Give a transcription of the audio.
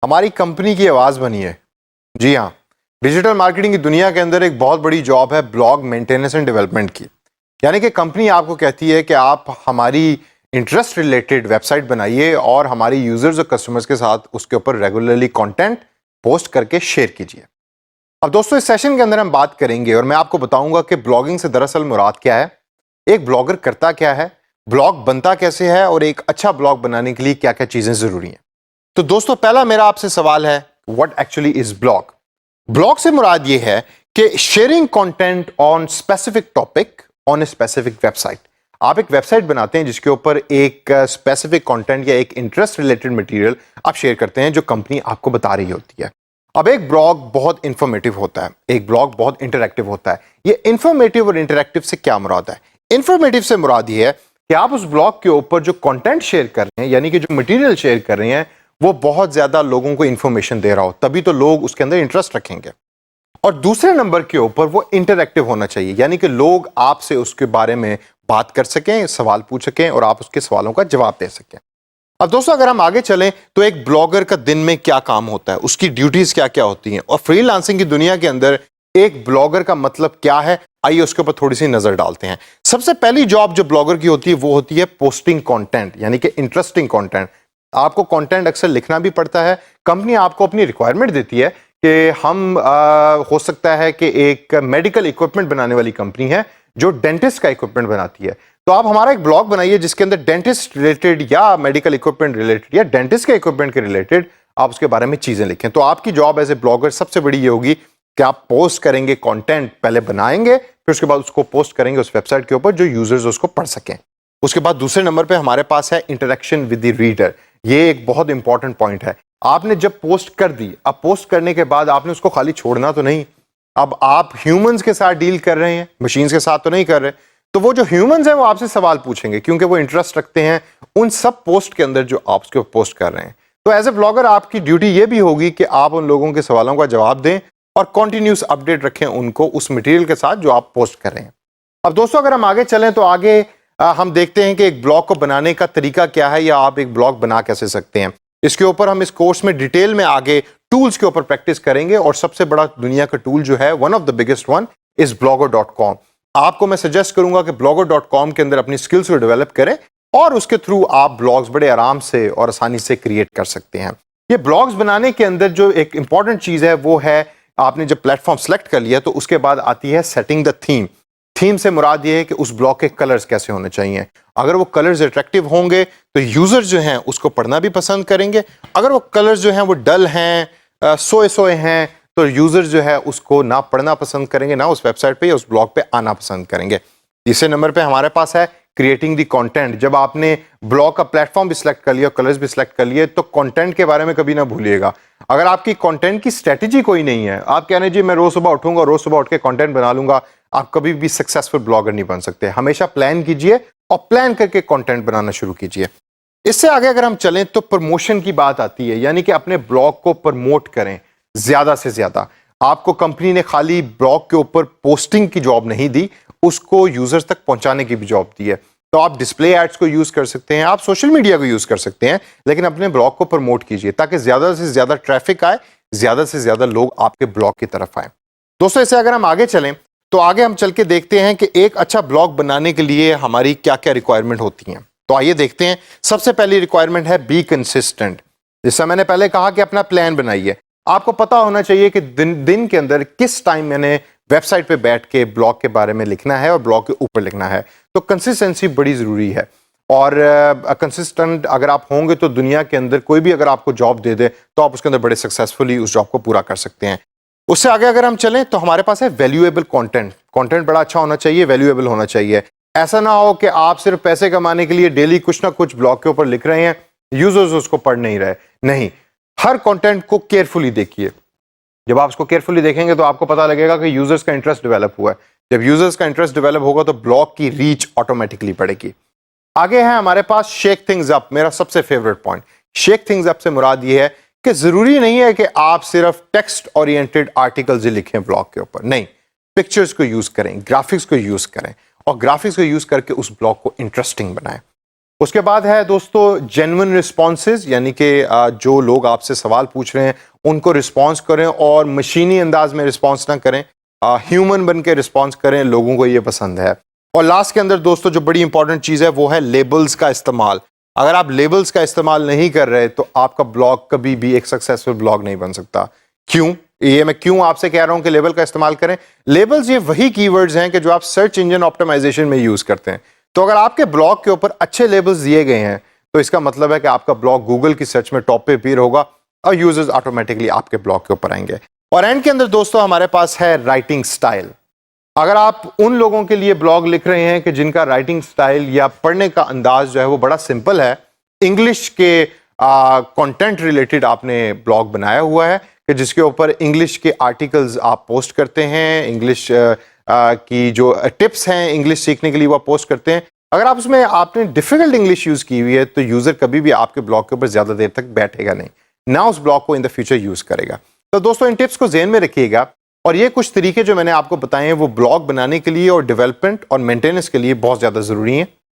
हमारी कंपनी की आवाज़ बनिए। जी हाँ, डिजिटल मार्केटिंग की दुनिया के अंदर एक बहुत बड़ी जॉब है ब्लॉग मेंटेनेंस एंड डेवलपमेंट की। यानी कि कंपनी आपको कहती है कि आप हमारी इंटरेस्ट रिलेटेड वेबसाइट बनाइए और हमारी यूजर्स और कस्टमर्स के साथ उसके ऊपर रेगुलरली कंटेंट पोस्ट करके शेयर कीजिए। अब दोस्तों, इस सेशन के अंदर हम बात करेंगे और मैं आपको बताऊंगा कि ब्लॉगिंग से दरअसल मुराद क्या है, एक ब्लॉगर करता क्या है, ब्लॉग बनता कैसे है और एक अच्छा ब्लॉग बनाने के लिए क्या क्या चीजें जरूरी हैं। तो दोस्तों, पहला मेरा आपसे सवाल है, what actually is blog? Blog से मुराद ये है कि sharing content on specific topic on a specific website. आप एक वेबसाइट बनाते हैं जिसके ऊपर एक स्पेसिफिक कंटेंट या एक इंटरेस्ट रिलेटेड मटेरियल आप शेयर करते हैं जो कंपनी आपको बता रही होती है। अब एक ब्लॉग बहुत इंफॉर्मेटिव होता है, एक ब्लॉग बहुत इंटरैक्टिव होता है। ये इंफॉर्मेटिव और इंटरैक्टिव से क्या मुराद है? इंफॉर्मेटिव से मुराद ये है कि आप उस ब्लॉग के ऊपर जो कंटेंट शेयर कर रहे हैं, यानी कि जो मटेरियल शेयर कर रहे हैं, वो बहुत ज्यादा लोगों को इंफॉर्मेशन दे रहा हो, तभी तो लोग उसके अंदर इंटरेस्ट रखेंगे। और दूसरे नंबर के ऊपर वो इंटरैक्टिव होना चाहिए, यानी कि लोग आपसे उसके बारे में बात कर सकें, सवाल पूछ सकें और आप उसके सवालों का जवाब दे सकें। अब दोस्तों, अगर हम आगे चलें तो एक ब्लॉगर का दिन में क्या काम होता है, उसकी ड्यूटीज क्या क्या होती हैं और फ्रीलांसिंग की दुनिया के अंदर एक ब्लॉगर का मतलब क्या है, आइए उसके ऊपर थोड़ी सी नजर डालते हैं। सबसे पहली जॉब जो ब्लॉगर की होती है वो होती है पोस्टिंग कंटेंट, यानी कि इंटरेस्टिंग कंटेंट। आपको कंटेंट अक्सर लिखना भी पड़ता है। कंपनी आपको अपनी रिक्वायरमेंट देती है कि हम हो सकता है कि एक मेडिकल इक्विपमेंट बनाने वाली कंपनी है जो डेंटिस्ट का इक्विपमेंट बनाती है, तो आप हमारा एक ब्लॉग बनाइए जिसके अंदर डेंटिस्ट रिलेटेड या मेडिकल इक्विपमेंट रिलेटेड या डेंटिस्ट के इक्विपमेंट के रिलेटेड आप उसके बारे में चीजें लिखें। तो आपकी जॉब एज ए ब्लॉगर सबसे बड़ी ये होगी कि आप पोस्ट करेंगे, कंटेंट पहले बनाएंगे, फिर उसके बाद उसको पोस्ट करेंगे उस वेबसाइट के ऊपर जो यूजर्स उसको पढ़ सकें। उसके बाद दूसरे नंबर पे हमारे पास है इंटरेक्शन विद द रीडर। ये एक बहुत इंपॉर्टेंट पॉइंट है। आपने जब पोस्ट कर दी, अब पोस्ट करने के बाद आपने उसको खाली छोड़ना तो नहीं, अब आप ह्यूमंस के साथ डील कर रहे हैं, मशीन्स के साथ तो नहीं कर रहे। तो वो जो ह्यूमंस हैं वो आपसे सवाल पूछेंगे क्योंकि वो इंटरेस्ट रखते हैं उन सब पोस्ट के अंदर जो आप उसके पोस्ट कर रहे हैं। तो एज ए ब्लॉगर आपकी ड्यूटी ये भी होगी कि आप उन लोगों के सवालों का जवाब दें और कॉन्टिन्यूस अपडेट रखें उनको उस मटेरियल के साथ जो आप पोस्ट कर रहे हैं। अब दोस्तों, अगर हम आगे चलें तो आगे हम देखते हैं कि एक ब्लॉग को बनाने का तरीका क्या है या आप एक ब्लॉग बना कैसे सकते हैं। इसके ऊपर हम इस कोर्स में डिटेल में आगे टूल्स के ऊपर प्रैक्टिस करेंगे और सबसे बड़ा दुनिया का टूल जो है, one of the biggest one, is blogger.com। आपको मैं सजेस्ट करूंगा कि blogger.com के अंदर अपनी स्किल्स को डेवलप करें और उसके थ्रू आप ब्लॉग्स बड़े आराम से और आसानी से क्रिएट कर सकते हैं। ये ब्लॉग्स बनाने के अंदर जो एक इंपॉर्टेंट चीज है वो है, आपने जब प्लेटफॉर्म सेलेक्ट कर लिया तो उसके बाद आती है सेटिंग द थीम। थीम से मुराद ये है कि उस ब्लॉग के कलर्स कैसे होने चाहिए। अगर वो कलर्स अट्रैक्टिव होंगे तो यूजर्स जो हैं उसको पढ़ना भी पसंद करेंगे। अगर वो कलर्स जो हैं वो डल हैं, सोए सोए हैं, तो यूजर्स जो है उसको ना पढ़ना पसंद करेंगे, ना उस वेबसाइट पे या उस ब्लॉग पे आना पसंद करेंगे। तीसरे नंबर पे हमारे पास है क्रिएटिंग दी कंटेंट। जब आपने ब्लॉग का प्लेटफॉर्म भी सिलेक्ट कर लिया, कलर्स भी सिलेक्ट कर लिए, तो कंटेंट के बारे में कभी ना भूलिएगा। अगर आपकी कंटेंट की स्ट्रेटेजी कोई नहीं है, आप कह रहे हैं जी मैं रोज सुबह उठूंगा, रोज सुबह उठ के कंटेंट बना लूंगा, आप कभी भी सक्सेसफुल ब्लॉगर नहीं बन सकते। हमेशा प्लान कीजिए और प्लान करके कंटेंट बनाना शुरू कीजिए। इससे आगे अगर हम चलें तो प्रमोशन की बात आती है, यानी कि अपने ब्लॉग को प्रमोट करें ज्यादा से ज्यादा। आपको कंपनी ने खाली ब्लॉग के ऊपर पोस्टिंग की जॉब नहीं दी, उसको यूजर्स तक पहुंचाने की भी जॉब दी है। तो आप डिस्प्ले एड्स को यूज कर सकते हैं, आप सोशल मीडिया को यूज कर सकते हैं, लेकिन अपने ब्लॉग को प्रमोट कीजिए ताकि ज्यादा से ज्यादा ट्रैफिक आए, ज्यादा से ज्यादा लोग आपके ब्लॉग की तरफ आए। दोस्तों, इससे अगर हम आगे चलें तो आगे हम चल के देखते हैं कि एक अच्छा ब्लॉग बनाने के लिए हमारी क्या क्या रिक्वायरमेंट होती हैं। तो आइए देखते हैं। सबसे पहली रिक्वायरमेंट है बी कंसिस्टेंट। जैसा मैंने पहले कहा कि अपना प्लान बनाइए। आपको पता होना चाहिए कि दिन के अंदर किस टाइम मैंने वेबसाइट पे बैठ के ब्लॉग के बारे में लिखना है और ब्लॉग के ऊपर लिखना है। तो कंसिस्टेंसी बड़ी ज़रूरी है और कंसिस्टेंट अगर आप होंगे तो दुनिया के अंदर कोई भी अगर आपको जॉब दे दे तो आप उसके अंदर बड़े सक्सेसफुली उस जॉब को पूरा कर सकते हैं। उससे आगे अगर हम चलें तो हमारे पास है वैल्यूएबल कंटेंट। कंटेंट बड़ा अच्छा होना चाहिए, वैल्यूएबल होना चाहिए। ऐसा ना हो कि आप सिर्फ पैसे कमाने के लिए डेली कुछ ना कुछ ब्लॉग के ऊपर लिख रहे हैं, यूजर्स उसको पढ़ नहीं रहे। नहीं, हर कंटेंट को केयरफुली देखिए। जब आप उसको केयरफुली देखेंगे तो आपको पता लगेगा कि यूजर्स का इंटरेस्ट डेवलप हुआ है। जब यूजर्स का इंटरेस्ट डेवलप होगा तो ब्लॉग की रीच ऑटोमेटिकली बढ़ेगी। आगे है हमारे पास शेक थिंग्स अप, मेरा सबसे favourite point. Shake things up से मुराद ये है कि जरूरी नहीं है कि आप सिर्फ टेक्स्ट ओरिएंटेड आर्टिकल्स ही लिखें ब्लॉग के ऊपर, नहीं, पिक्चर्स को यूज करें, ग्राफिक्स को यूज करें और ग्राफिक्स को यूज करके उस ब्लॉग को इंटरेस्टिंग बनाएं। उसके बाद है दोस्तों जेन्युइन रिस्पॉन्सेज, यानी कि जो लोग आपसे सवाल पूछ रहे हैं उनको रिस्पॉन्स करें और मशीनी अंदाज में रिस्पॉन्स ना करें, ह्यूमन बन के रिस्पॉन्स करें, लोगों को ये पसंद है। और लास्ट के अंदर दोस्तों जो बड़ी इंपॉर्टेंट चीज़ है वो है लेबल्स का इस्तेमाल। अगर आप लेबल्स का इस्तेमाल नहीं कर रहे तो आपका ब्लॉग कभी भी एक सक्सेसफुल ब्लॉग नहीं बन सकता। क्यों? ये मैं क्यों आपसे कह रहा हूं कि लेबल का इस्तेमाल करें? लेबल्स ये वही कीवर्ड्स हैं कि जो आप सर्च इंजन ऑप्टिमाइजेशन में यूज करते हैं। तो अगर आपके ब्लॉग के ऊपर अच्छे लेबल्स दिए गए हैं तो इसका मतलब है कि आपका ब्लॉग गूगल की सर्च में टॉप पे अपीयर होगा और यूजर्स ऑटोमेटिकली आपके ब्लॉग के ऊपर आएंगे। और एंड के अंदर दोस्तों हमारे पास है राइटिंग स्टाइल। अगर आप उन लोगों के लिए ब्लॉग लिख रहे हैं कि जिनका राइटिंग स्टाइल या पढ़ने का अंदाज जो है वो बड़ा सिंपल है, इंग्लिश के कंटेंट रिलेटेड आपने ब्लॉग बनाया हुआ है कि जिसके ऊपर इंग्लिश के आर्टिकल्स आप पोस्ट करते हैं, इंग्लिश की जो टिप्स हैं इंग्लिश सीखने के लिए वो आप पोस्ट करते हैं, अगर आप उसमें आपने डिफिकल्ट इंग्लिश यूज़ की हुई है तो यूज़र कभी भी आपके ब्लॉग के ऊपर ज़्यादा देर तक बैठेगा नहीं, ना उस ब्लॉग को इन द फ्यूचर यूज़ करेगा। तो दोस्तों इन टिप्स को ज़हन में रखिएगा और ये कुछ तरीके जो मैंने आपको बताए हैं वो ब्लॉग बनाने के लिए और डेवलपमेंट और मेंटेनेंस के लिए बहुत ज़्यादा ज़रूरी हैं।